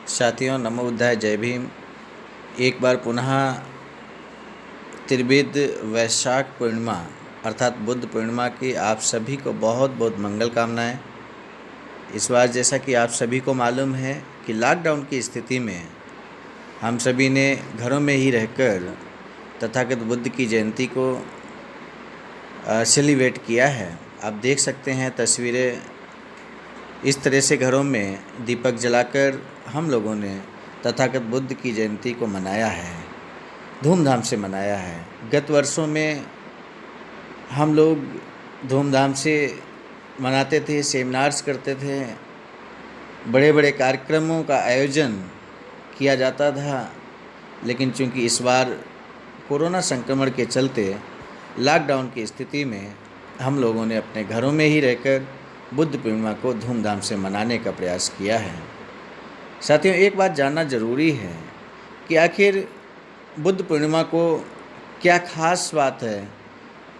साथियों, नमो बुद्धाय, जय भीम। एक बार पुनः त्रिविध वैशाख पूर्णिमा अर्थात बुद्ध पूर्णिमा की आप सभी को बहुत बहुत मंगल कामनाएं। इस बार जैसा कि आप सभी को मालूम है कि लॉकडाउन की स्थिति में हम सभी ने घरों में ही रहकर तथागत बुद्ध की जयंती को सेलिब्रेट किया है। आप देख सकते हैं तस्वीरें, इस तरह से घरों में दीपक जलाकर हम लोगों ने तथागत बुद्ध की जयंती को मनाया है, धूमधाम से मनाया है। गत वर्षों में हम लोग धूमधाम से मनाते थे, सेमिनार्स करते थे, बड़े बड़े कार्यक्रमों का आयोजन किया जाता था। लेकिन चूंकि इस बार कोरोना संक्रमण के चलते लॉकडाउन की स्थिति में हम लोगों ने अपने घरों में ही रहकर बुद्ध पूर्णिमा को धूमधाम से मनाने का प्रयास किया है। साथियों, एक बात जानना ज़रूरी है कि आखिर बुद्ध पूर्णिमा को क्या खास बात है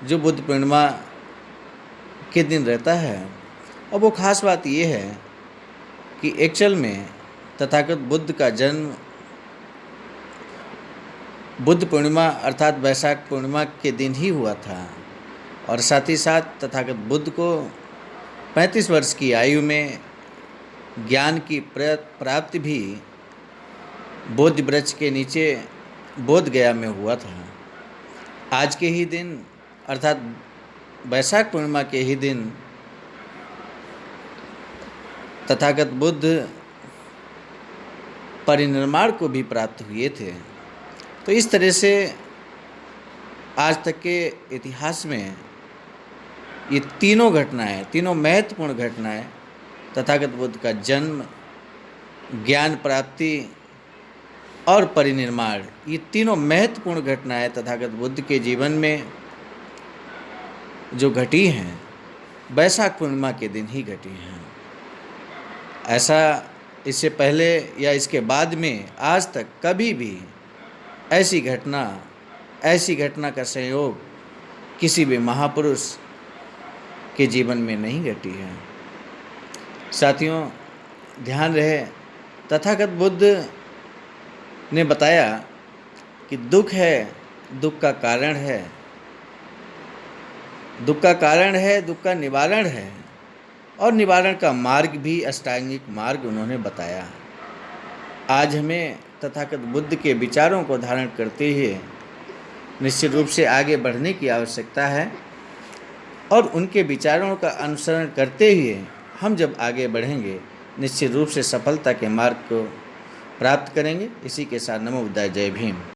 जो बुद्ध पूर्णिमा के दिन रहता है। और वो खास बात ये है कि एक्चुअल में तथागत बुद्ध का जन्म बुद्ध पूर्णिमा अर्थात वैशाख पूर्णिमा के दिन ही हुआ था। और साथ ही साथ तथागत बुद्ध को 35 वर्ष की आयु में ज्ञान की प्राप्ति भी बोधि वृक्ष के नीचे बोध गया में हुआ था। आज के ही दिन अर्थात वैशाख पूर्णिमा के ही दिन तथागत बुद्ध परिनिर्वाण को भी प्राप्त हुए थे। तो इस तरह से आज तक के इतिहास में ये तीनों घटनाएं, तीनों महत्वपूर्ण घटनाएं, तथागत बुद्ध का जन्म, ज्ञान प्राप्ति और परिनिर्वाण, ये तीनों महत्वपूर्ण घटनाएं तथागत बुद्ध के जीवन में जो घटी हैं वैशाख पूर्णिमा के दिन ही घटी हैं। ऐसा इससे पहले या इसके बाद में आज तक कभी भी ऐसी घटना का संयोग किसी भी महापुरुष के जीवन में नहीं घटी है। साथियों, ध्यान रहे, तथागत बुद्ध ने बताया कि दुख है, दुख का कारण है, दुख का कारण है, दुख का निवारण है और निवारण का मार्ग भी अष्टांगिक मार्ग उन्होंने बताया। आज हमें तथागत बुद्ध के विचारों को धारण करते हुए निश्चित रूप से आगे बढ़ने की आवश्यकता है और उनके विचारों का अनुसरण करते हुए हम जब आगे बढ़ेंगे निश्चित रूप से सफलता के मार्ग को प्राप्त करेंगे। इसी के साथ नमो बुद्धाय, जय भीम।